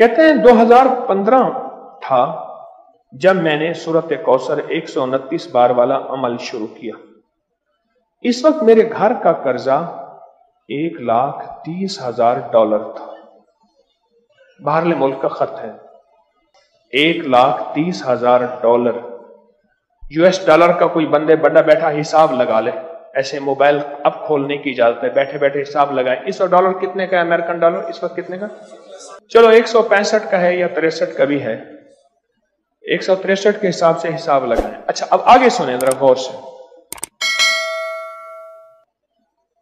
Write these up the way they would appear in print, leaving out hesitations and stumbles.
کہتے ہیں 2015 تھا جب میں نے سورت کوثر 129 بار والا عمل شروع کیا۔ اس وقت میرے گھر کا قرضہ $1,30,000 تھا۔ باہرلے ملک کا خط ہے، $1,30,000 US ڈالر کا۔ کوئی بندے بڑا بیٹھا حساب لگا لے، ایسے موبائل اب کھولنے کی اجازت ہے، بیٹھے بیٹھے حساب لگائے اس وقت ڈالر کتنے کا ہے، امریکن ڈالر اس وقت کتنے کا؟ چلو 165 کا ہے یا 63 کا بھی ہے، 163 کے حساب سے حساب لگائیں۔ اچھا اب آگے سنیں ذرا غور سے۔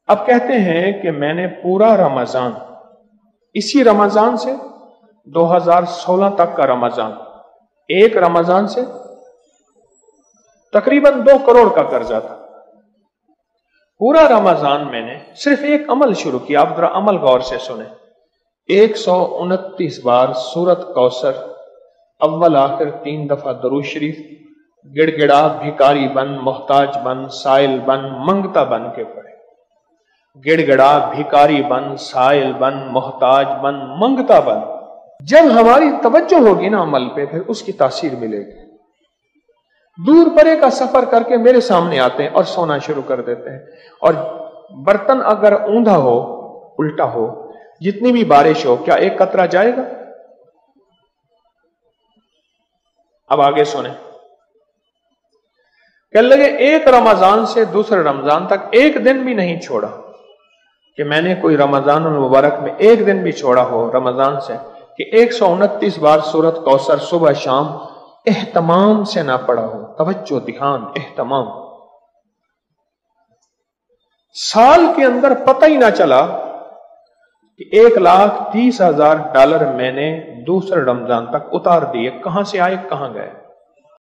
اب کہتے ہیں کہ میں نے پورا رمضان، اسی رمضان سے 2016 تک کا رمضان، ایک رمضان سے تقریباً 2 کروڑ کا قرضہ تھا۔ پورا رمضان میں نے صرف ایک عمل شروع کیا۔ آپ ذرا عمل غور سے سنیں۔ 129 بار سورت کوثر، اول آخر 3 دفعہ درود شریف، گڑ گڑا بھکاری بن، محتاج بن، سائل بن، منگتا بن کے پڑھے۔ گڑ گڑا بھکاری بن، سائل بن، محتاج بن، منگتا بن۔ جب ہماری توجہ ہوگی نا عمل پہ، پھر اس کی تاثیر ملے گی۔ دور پرے کا سفر کر کے میرے سامنے آتے ہیں اور سونا شروع کر دیتے ہیں، اور برتن اگر اوندھا ہو، الٹا ہو، جتنی بھی بارش ہو، کیا ایک قطرہ جائے گا؟ اب آگے سنیں۔ کہنے لگے ایک رمضان سے دوسرے رمضان تک ایک دن بھی نہیں چھوڑا، کہ میں نے کوئی رمضان المبارک میں ایک دن بھی چھوڑا ہو رمضان سے، کہ 129 بار سورت کوثر صبح شام اہتمام سے نہ پڑھا ہو۔ توجہ، دھیان، اہتمام۔ سال کے اندر پتہ ہی نہ چلا کہ $1,30,000 میں نے دوسرے رمضان تک اتار دیے، کہاں سے آئے کہاں گئے۔